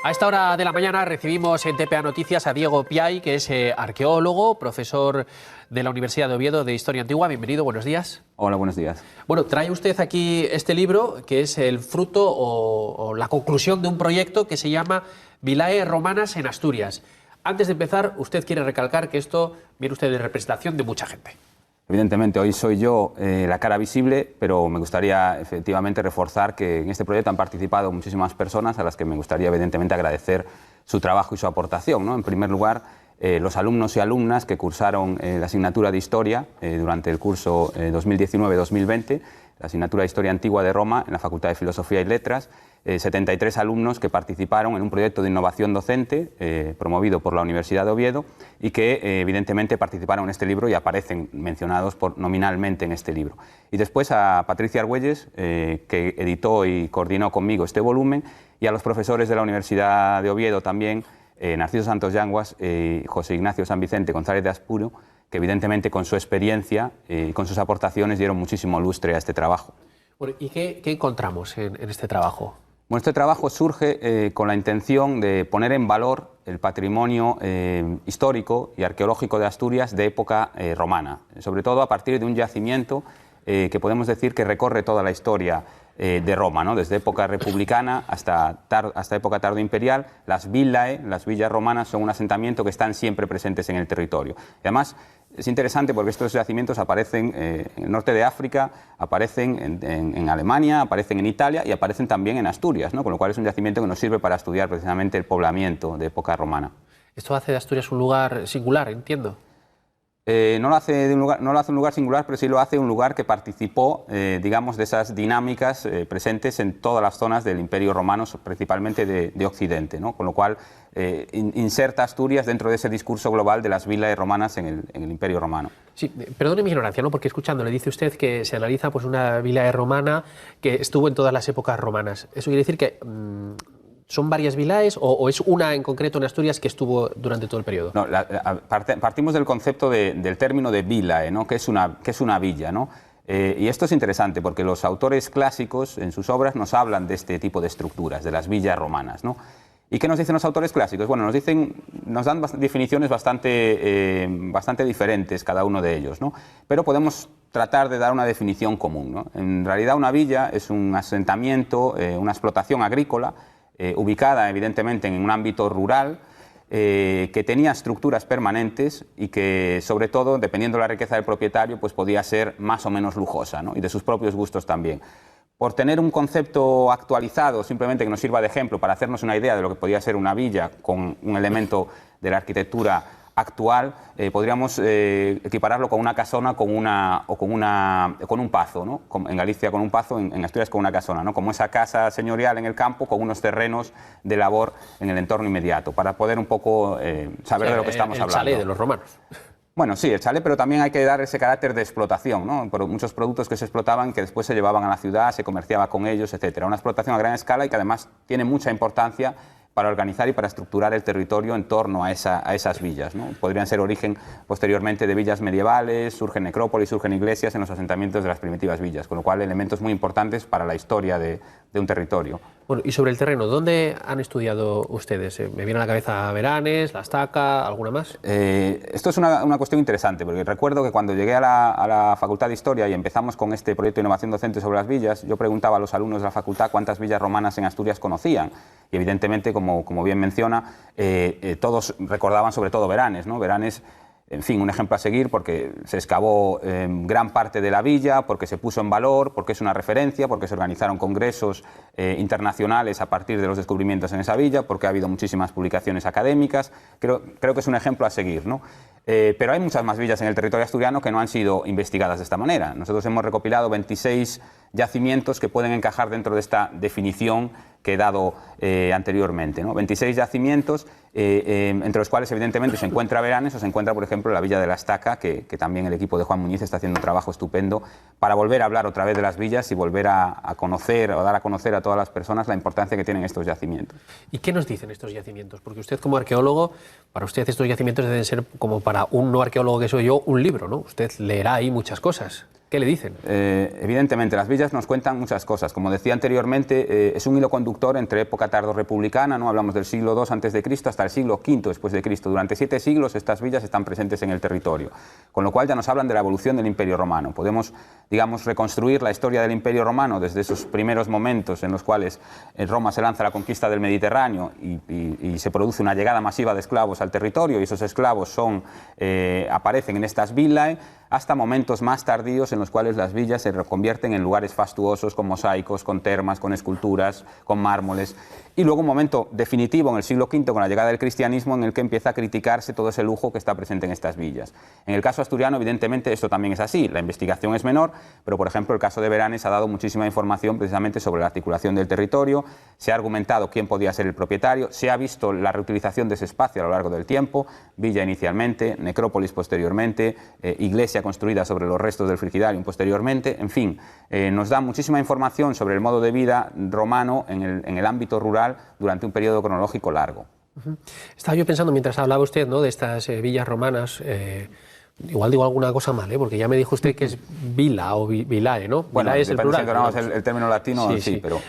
A esta hora de la mañana recibimos en TPA Noticias a Diego Piay, que es arqueólogo, profesor de la Universidad de Oviedo de Historia Antigua. Bienvenido, buenos días. Hola, buenos días. Bueno, trae usted aquí este libro, que es el fruto o la conclusión de un proyecto que se llama Vilae Romanas en Asturias. Antes de empezar, usted quiere recalcar que esto viene usted de representación de mucha gente. Evidentemente, hoy soy yo la cara visible, pero me gustaría efectivamente reforzar que en este proyecto han participado muchísimas personas a las que me gustaría evidentemente agradecer su trabajo y su aportación, ¿no? En primer lugar, los alumnos y alumnas que cursaron la asignatura de Historia durante el curso 2019-2020, la asignatura de Historia Antigua de Roma en la Facultad de Filosofía y Letras, 73 alumnos que participaron en un proyecto de innovación docente promovido por la Universidad de Oviedo y que evidentemente participaron en este libro y aparecen mencionados nominalmente en este libro. Y después a Patricia Argüelles, que editó y coordinó conmigo este volumen, y a los profesores de la Universidad de Oviedo también, Narciso Santos Yanguas y José Ignacio San Vicente González de Aspuro, que evidentemente con su experiencia y con sus aportaciones dieron muchísimo lustre a este trabajo. Bueno, ¿y qué encontramos en este trabajo? Bueno, este trabajo surge con la intención de poner en valor el patrimonio histórico y arqueológico de Asturias de época romana, sobre todo a partir de un yacimiento que podemos decir que recorre toda la historia de Roma, ¿no? Desde época republicana hasta época tardoimperial. Las villae, las villas romanas, son un asentamiento que están siempre presentes en el territorio. Y además es interesante porque estos yacimientos aparecen en el norte de África, aparecen en Alemania, aparecen en Italia y aparecen también en Asturias, ¿no? Con lo cual es un yacimiento que nos sirve para estudiar precisamente el poblamiento de época romana. Esto hace de Asturias un lugar singular, entiendo. No lo hace un lugar singular, pero sí lo hace un lugar que participó, digamos, de esas dinámicas presentes en todas las zonas del Imperio Romano, principalmente de Occidente, ¿no? Con lo cual inserta Asturias dentro de ese discurso global de las villae romanas en el Imperio Romano. Sí, perdone mi ignorancia, ¿no? Porque escuchándole dice usted que se analiza pues, una villae romana que estuvo en todas las épocas romanas. ¿Eso quiere decir que son varias villaes o es una en concreto en Asturias que estuvo durante todo el periodo? No, partimos del concepto del término de villae, ¿no? que es una villa, ¿no? Y esto es interesante porque los autores clásicos en sus obras nos hablan de este tipo de estructuras, de las villas romanas, ¿no? ¿Y qué nos dicen los autores clásicos? Bueno, nos dan definiciones bastante diferentes cada uno de ellos, ¿no? Pero podemos tratar de dar una definición común, ¿no? En realidad una villa es un asentamiento, una explotación agrícola, ubicada evidentemente en un ámbito rural, que tenía estructuras permanentes y que, sobre todo, dependiendo de la riqueza del propietario, pues podía ser más o menos lujosa, ¿no? Y de sus propios gustos también. Por tener un concepto actualizado, simplemente que nos sirva de ejemplo para hacernos una idea de lo que podía ser una villa con un elemento de la arquitectura actual, podríamos equipararlo con una casona con un pazo, ¿no? En Galicia con un pazo, en Asturias con una casona, ¿no? Como esa casa señorial en el campo con unos terrenos de labor en el entorno inmediato, para poder un poco saber de lo que estamos hablando. El chalet de los romanos. Bueno, sí, el chalet, pero también hay que dar ese carácter de explotación, ¿no? Por muchos productos que se explotaban, que después se llevaban a la ciudad, se comerciaba con ellos, etcétera. Una explotación a gran escala y que además tiene mucha importancia para organizar y para estructurar el territorio en torno a esas villas, ¿no? Podrían ser origen posteriormente de villas medievales, surgen necrópolis, surgen iglesias en los asentamientos de las primitivas villas, con lo cual elementos muy importantes para la historia de un territorio. Bueno, y sobre el terreno, ¿dónde han estudiado ustedes? Me viene a la cabeza Veranes, La Estaca, ¿alguna más? Esto es una cuestión interesante, porque recuerdo que cuando llegué a la Facultad de Historia y empezamos con este proyecto de innovación docente sobre las villas, yo preguntaba a los alumnos de la facultad cuántas villas romanas en Asturias conocían. Y evidentemente, como bien menciona, todos recordaban sobre todo Veranes, ¿no? Veranes, en fin, un ejemplo a seguir porque se excavó gran parte de la villa, porque se puso en valor, porque es una referencia, porque se organizaron congresos internacionales a partir de los descubrimientos en esa villa, porque ha habido muchísimas publicaciones académicas. Creo que es un ejemplo a seguir, ¿no? Pero hay muchas más villas en el territorio asturiano que no han sido investigadas de esta manera. Nosotros hemos recopilado 26 yacimientos que pueden encajar dentro de esta definición que he dado anteriormente, ¿no? 26 yacimientos, entre los cuales evidentemente se encuentra Veranes o se encuentra, por ejemplo, la villa de La Estaca, que también el equipo de Juan Muñiz está haciendo un trabajo estupendo para volver a hablar otra vez de las villas y volver a conocer o dar a conocer a todas las personas la importancia que tienen estos yacimientos. ¿Y qué nos dicen estos yacimientos? Porque usted, como arqueólogo, para usted estos yacimientos deben ser, como para un no arqueólogo que soy yo, un libro, ¿no? Usted leerá ahí muchas cosas. ¿Qué le dicen? Evidentemente, las villas nos cuentan muchas cosas. Como decía anteriormente, es un hilo conductor entre época tardorrepublicana, ¿no? Hablamos del siglo II a.C. hasta el siglo V después de Cristo. Durante 7 siglos estas villas están presentes en el territorio, con lo cual ya nos hablan de la evolución del Imperio Romano. Podemos, digamos, reconstruir la historia del Imperio Romano desde esos primeros momentos en los cuales en Roma se lanza la conquista del Mediterráneo y se produce una llegada masiva de esclavos al territorio, y esos esclavos aparecen en estas villae, hasta momentos más tardíos en los cuales las villas se reconvierten en lugares fastuosos, con mosaicos, con termas, con esculturas, con mármoles. Y luego un momento definitivo en el siglo V, con la llegada del cristianismo, en el que empieza a criticarse todo ese lujo que está presente en estas villas. En el caso asturiano, evidentemente, esto también es así. La investigación es menor, pero, por ejemplo, el caso de Beranes ha dado muchísima información precisamente sobre la articulación del territorio, se ha argumentado quién podía ser el propietario, se ha visto la reutilización de ese espacio a lo largo del tiempo, villa inicialmente, necrópolis posteriormente, iglesia construida sobre los restos del Frigidarium posteriormente, en fin, nos da muchísima información sobre el modo de vida romano en el ámbito rural durante un periodo cronológico largo. Estaba yo pensando, mientras hablaba usted, ¿no?, de estas villas romanas, igual digo alguna cosa mal, porque ya me dijo usted que es vila o vilae, ¿no? Bueno, vilae es el plural. Si el término latino, sí. Pero...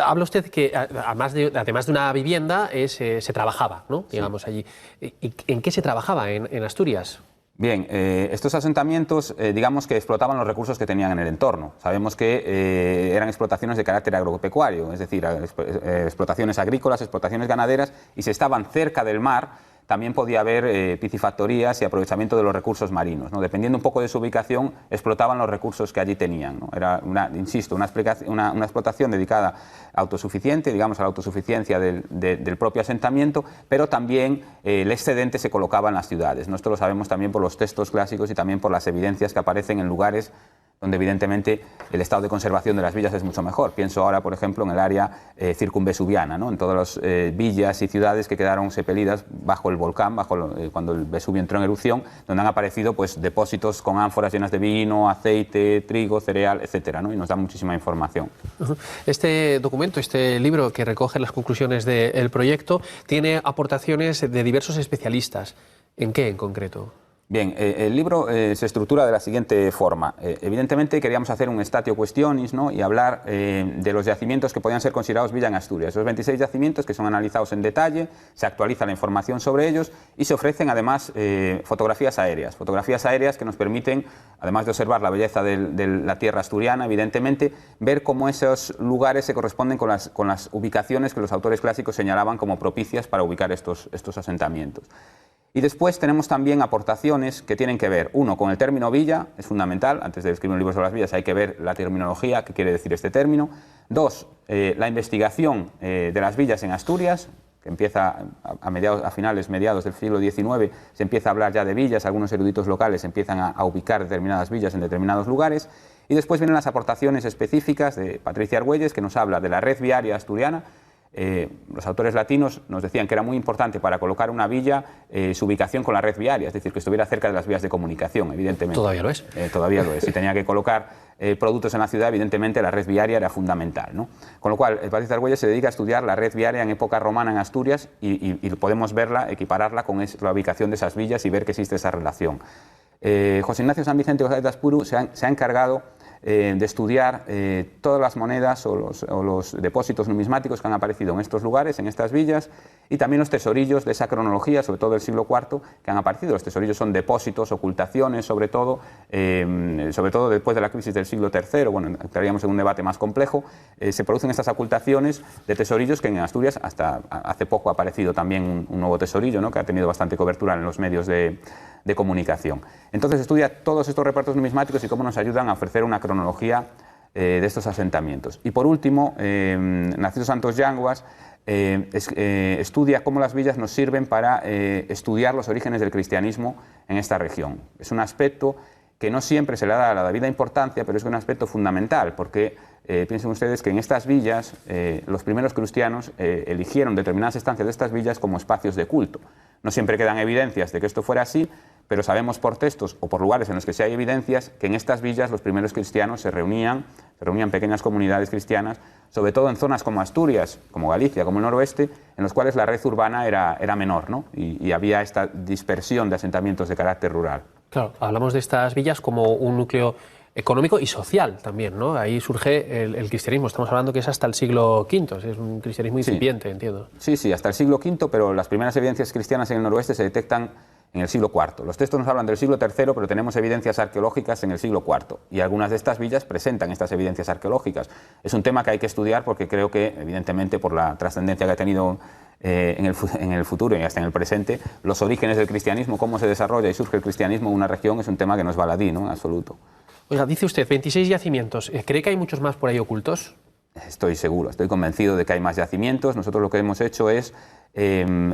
habla usted que, además de una vivienda, se trabajaba, ¿no?, digamos, allí. ¿Y en qué se trabajaba en Asturias? Bien, estos asentamientos, digamos que explotaban los recursos que tenían en el entorno. Sabemos que eran explotaciones de carácter agropecuario, es decir, explotaciones agrícolas, explotaciones ganaderas, y si estaban cerca del mar, también podía haber piscifactorías y aprovechamiento de los recursos marinos, ¿no? Dependiendo un poco de su ubicación, explotaban los recursos que allí tenían, ¿no? Era, insisto, una explotación dedicada autosuficiente, digamos, a la autosuficiencia del propio asentamiento, pero también el excedente se colocaba en las ciudades, ¿no? Esto lo sabemos también por los textos clásicos y también por las evidencias que aparecen en lugares donde evidentemente el estado de conservación de las villas es mucho mejor. Pienso ahora, por ejemplo, en el área circunvesuviana, ¿no?, en todas las villas y ciudades que quedaron sepelidas bajo el volcán, cuando el Vesubio entró en erupción, donde han aparecido pues depósitos con ánforas llenas de vino, aceite, trigo, cereal, etcétera, ¿no?, y nos da muchísima información. Este documento, este libro que recoge las conclusiones del proyecto, tiene aportaciones de diversos especialistas. ¿En qué en concreto? Bien, el libro se estructura de la siguiente forma. Evidentemente queríamos hacer un statio questionis, ¿no?, y hablar de los yacimientos que podían ser considerados villa en Asturias. Esos 26 yacimientos que son analizados en detalle, se actualiza la información sobre ellos y se ofrecen además fotografías aéreas que nos permiten, además de observar la belleza de la tierra asturiana, evidentemente, ver cómo esos lugares se corresponden con las ubicaciones que los autores clásicos señalaban como propicias para ubicar estos asentamientos. Y después tenemos también aportaciones que tienen que ver, uno, con el término villa, es fundamental, antes de escribir un libro sobre las villas hay que ver la terminología, qué quiere decir este término. Dos, la investigación de las villas en Asturias, que empieza a finales, mediados del siglo XIX, se empieza a hablar ya de villas, algunos eruditos locales empiezan a ubicar determinadas villas en determinados lugares, y después vienen las aportaciones específicas de Patricia Argüelles, que nos habla de la red viaria asturiana. Los autores latinos nos decían que era muy importante para colocar una villa su ubicación con la red viaria, es decir, que estuviera cerca de las vías de comunicación, evidentemente. Todavía lo es. Todavía lo es. Si tenía que colocar productos en la ciudad, evidentemente la red viaria era fundamental, ¿no? Con lo cual, Patricia Argüelles se dedica a estudiar la red viaria en época romana en Asturias y podemos verla, equipararla con la ubicación de esas villas y ver que existe esa relación. José Ignacio San Vicente González de Aspuru se ha encargado de estudiar todas las monedas o los depósitos numismáticos que han aparecido en estos lugares, en estas villas, y también los tesorillos de esa cronología, sobre todo del siglo IV, que han aparecido. Los tesorillos son depósitos, ocultaciones, sobre todo después de la crisis del siglo III, bueno, entraríamos en un debate más complejo, se producen estas ocultaciones de tesorillos que en Asturias hasta hace poco ha aparecido también un nuevo tesorillo, ¿no?, que ha tenido bastante cobertura en los medios de comunicación. Entonces estudia todos estos repartos numismáticos y cómo nos ayudan a ofrecer una cronología de estos asentamientos. Y por último, Narciso Santos Yanguas estudia cómo las villas nos sirven para estudiar los orígenes del cristianismo en esta región. Es un aspecto que no siempre se le da la debida importancia, pero es un aspecto fundamental, porque piensen ustedes que en estas villas los primeros cristianos eligieron determinadas estancias de estas villas como espacios de culto. No siempre quedan evidencias de que esto fuera así, pero sabemos por textos o por lugares en los que sí hay evidencias que en estas villas los primeros cristianos se reunían pequeñas comunidades cristianas, sobre todo en zonas como Asturias, como Galicia, como el noroeste, en los cuales la red urbana era menor, ¿no?, y había esta dispersión de asentamientos de carácter rural. Claro, hablamos de estas villas como un núcleo económico y social también, ¿no? Ahí surge el cristianismo. Estamos hablando que es hasta el siglo V, es un cristianismo incipiente, entiendo. Sí, sí, hasta el siglo V, pero las primeras evidencias cristianas en el noroeste se detectan en el siglo IV. Los textos nos hablan del siglo III, pero tenemos evidencias arqueológicas en el siglo IV. Y algunas de estas villas presentan estas evidencias arqueológicas. Es un tema que hay que estudiar porque creo que, evidentemente, por la trascendencia que ha tenido en el futuro y hasta en el presente, los orígenes del cristianismo, cómo se desarrolla y surge el cristianismo en una región, es un tema que no es baladí, ¿no? En absoluto. Oiga, dice usted 26 yacimientos. ¿Cree que hay muchos más por ahí ocultos? Estoy seguro, estoy convencido de que hay más yacimientos. Nosotros lo que hemos hecho es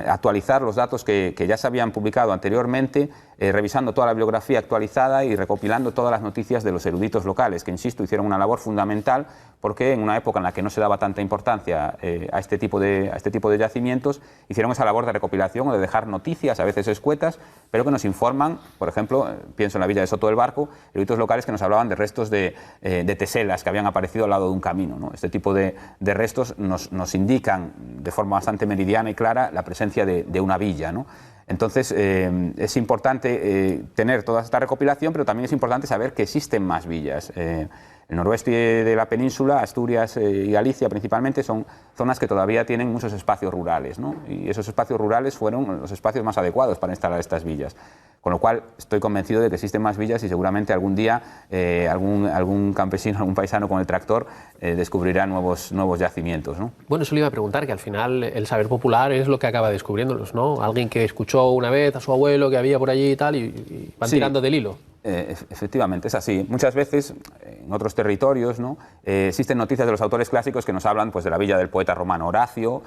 actualizar los datos que ya se habían publicado anteriormente, revisando toda la bibliografía actualizada y recopilando todas las noticias de los eruditos locales, que, insisto, hicieron una labor fundamental, porque en una época en la que no se daba tanta importancia a este tipo de yacimientos, hicieron esa labor de recopilación o de dejar noticias, a veces escuetas, pero que nos informan. Por ejemplo, pienso en la villa de Soto del Barco, eruditos locales que nos hablaban de restos de teselas que habían aparecido al lado de un camino, ¿no? Este tipo de restos nos indican de forma bastante meridiana y clara la presencia de una villa, ¿no? Entonces, es importante tener toda esta recopilación, pero también es importante saber que existen más villas. El noroeste de la península, Asturias y Galicia principalmente, son zonas que todavía tienen muchos espacios rurales, ¿no? Y esos espacios rurales fueron los espacios más adecuados para instalar estas villas. Con lo cual, estoy convencido de que existen más villas y seguramente algún día algún campesino, algún paisano con el tractor descubrirá nuevos yacimientos, ¿no? Bueno, eso le iba a preguntar, que al final el saber popular es lo que acaba descubriéndolos, ¿no? Alguien que escuchó una vez a su abuelo que había por allí y tal, y van tirando del hilo. Efectivamente, es así. Muchas veces, en otros territorios, ¿no?, existen noticias de los autores clásicos que nos hablan, pues, de la villa del poeta romano Horacio,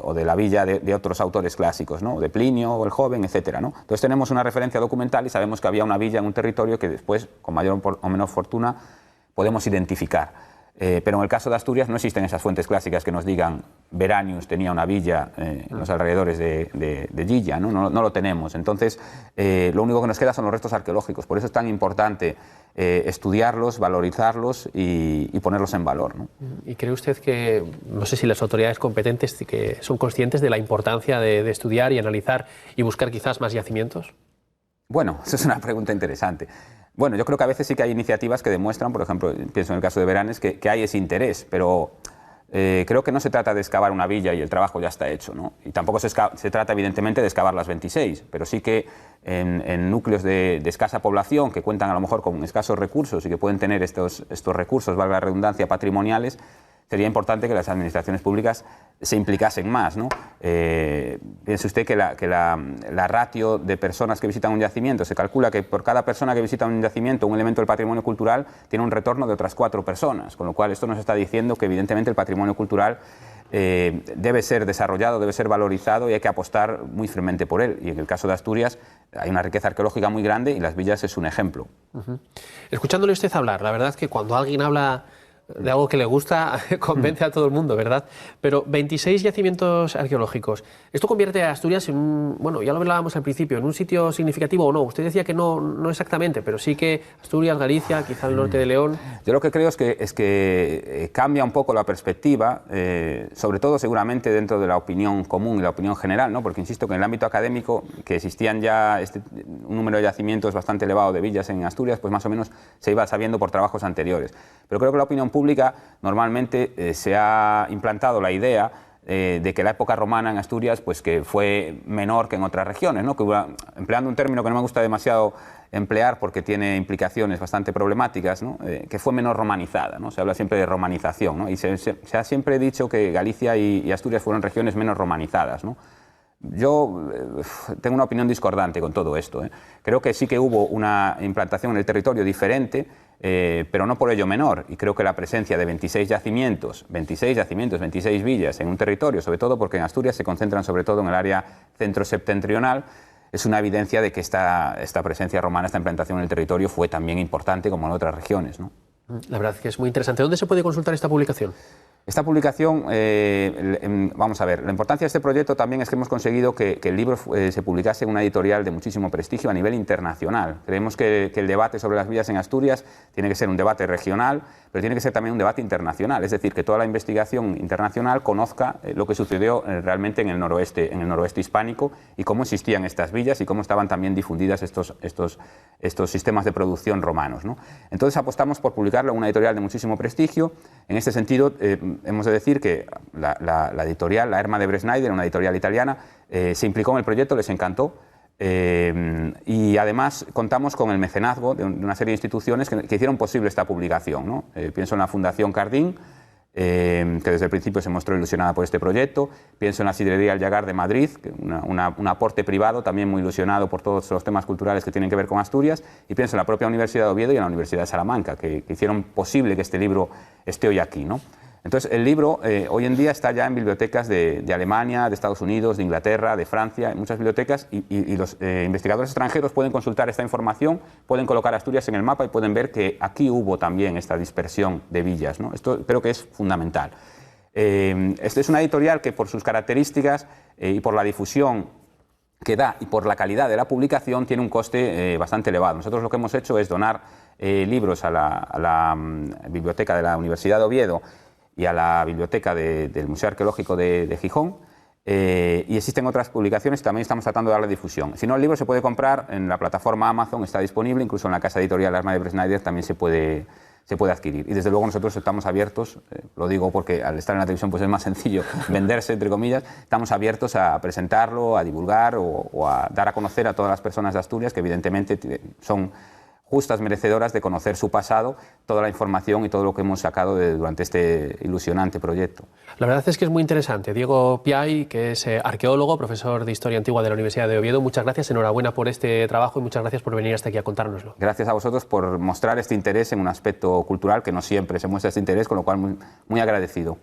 o de la villa de otros autores clásicos, ¿no?, de Plinio o el Joven, etcétera, ¿no? Entonces tenemos una referencia documental y sabemos que había una villa en un territorio que después, con mayor o menor fortuna, podemos identificar. Pero en el caso de Asturias no existen esas fuentes clásicas que nos digan Veranius tenía una villa en los alrededores de Gilla, ¿no? No lo tenemos. Entonces, lo único que nos queda son los restos arqueológicos. Por eso es tan importante estudiarlos, valorizarlos y ponerlos en valor, ¿no? ¿Y cree usted que, no sé si las autoridades competentes que son conscientes de la importancia de estudiar y analizar y buscar quizás más yacimientos? Bueno, esa es una pregunta interesante. Bueno, yo creo que a veces sí que hay iniciativas que demuestran, por ejemplo, pienso en el caso de Veranes, que hay ese interés, pero creo que no se trata de excavar una villa y el trabajo ya está hecho, ¿no? Y tampoco se trata, evidentemente, de excavar las 26, pero sí que en núcleos de escasa población, que cuentan a lo mejor con escasos recursos y que pueden tener estos recursos, valga la redundancia, patrimoniales, sería importante que las administraciones públicas se implicasen más, ¿no? Piense usted que la ratio de personas que visitan un yacimiento, se calcula que por cada persona que visita un yacimiento, un elemento del patrimonio cultural, tiene un retorno de otras 4 personas, con lo cual esto nos está diciendo que evidentemente el patrimonio cultural debe ser desarrollado, debe ser valorizado y hay que apostar muy firmemente por él. Y en el caso de Asturias hay una riqueza arqueológica muy grande y las villas es un ejemplo. Escuchándole usted hablar, la verdad es que cuando alguien habla de algo que le gusta, convence a todo el mundo, ¿verdad? Pero 26 yacimientos arqueológicos. ¿Esto convierte a Asturias en un, bueno, ya lo hablábamos al principio, en un sitio significativo o no? Usted decía que no exactamente, pero sí que Asturias, Galicia, quizá el norte de León. Yo lo que creo es que cambia un poco la perspectiva, sobre todo seguramente dentro de la opinión común y la opinión general, ¿no? Porque insisto que en el ámbito académico, que existían ya un número de yacimientos bastante elevado de villas en Asturias, pues más o menos se iba sabiendo por trabajos anteriores. Pero creo que la opinión pública normalmente se ha implantado la idea de que la época romana en Asturias pues que fue menor que en otras regiones, ¿no? Que empleando un término que no me gusta demasiado emplear porque tiene implicaciones bastante problemáticas, ¿no? Que fue menos romanizada, ¿no? Se habla siempre de romanización, ¿no? Y se ha siempre dicho que Galicia y Asturias fueron regiones menos romanizadas, ¿no? Yo tengo una opinión discordante con todo esto, ¿eh? Creo que sí que hubo una implantación en el territorio diferente, pero no por ello menor, y creo que la presencia de 26 yacimientos, 26 villas en un territorio, sobre todo porque en Asturias se concentran sobre todo en el área centro-septentrional, es una evidencia de que esta presencia romana, esta implantación en el territorio fue también importante como en otras regiones, ¿no? La verdad es que es muy interesante. ¿Dónde se puede consultar esta publicación? Esta publicación, vamos a ver, la importancia de este proyecto también es que hemos conseguido que el libro se publicase en una editorial de muchísimo prestigio a nivel internacional. Creemos que el debate sobre las villas en Asturias tiene que ser un debate regional, pero tiene que ser también un debate internacional, es decir, que toda la investigación internacional conozca lo que sucedió realmente en el noroeste hispánico y cómo existían estas villas y cómo estaban también difundidas estos sistemas de producción romanos, ¿no? Entonces apostamos por publicarlo en una editorial de muchísimo prestigio. En este sentido, hemos de decir que la editorial, la Erma de Bresnaider, una editorial italiana, se implicó en el proyecto, les encantó. Y además contamos con el mecenazgo de una serie de instituciones que hicieron posible esta publicación, ¿no? Pienso en la Fundación Cardín, que desde el principio se mostró ilusionada por este proyecto. Pienso en la Sidrería El Llagar de Madrid, un aporte privado también muy ilusionado por todos los temas culturales que tienen que ver con Asturias, y pienso en la propia Universidad de Oviedo y en la Universidad de Salamanca, que hicieron posible que este libro esté hoy aquí, ¿no? Entonces, el libro hoy en día está ya en bibliotecas de Alemania, de Estados Unidos, de Inglaterra, de Francia, en muchas bibliotecas, y los investigadores extranjeros pueden consultar esta información, pueden colocar Asturias en el mapa y pueden ver que aquí hubo también esta dispersión de villas, ¿no? Esto creo que es fundamental. Esta es una editorial que, por sus características y por la difusión que da y por la calidad de la publicación, tiene un coste bastante elevado. Nosotros lo que hemos hecho es donar libros a la biblioteca de la Universidad de Oviedo y a la biblioteca del Museo Arqueológico de Gijón, y existen otras publicaciones, también estamos tratando de darle difusión. Si no, el libro se puede comprar en la plataforma Amazon, está disponible, incluso en la casa editorial Erma de Bresnaider también se puede adquirir. Y desde luego nosotros estamos abiertos, lo digo porque al estar en la televisión pues es más sencillo venderse, entre comillas, estamos abiertos a presentarlo, a divulgar o a dar a conocer a todas las personas de Asturias, que evidentemente son justas merecedoras de conocer su pasado, toda la información y todo lo que hemos sacado durante este ilusionante proyecto. La verdad es que es muy interesante. Diego Piay, que es arqueólogo, profesor de Historia Antigua de la Universidad de Oviedo, muchas gracias, enhorabuena por este trabajo y muchas gracias por venir hasta aquí a contárnoslo. Gracias a vosotros por mostrar este interés en un aspecto cultural que no siempre se muestra este interés, con lo cual muy agradecido.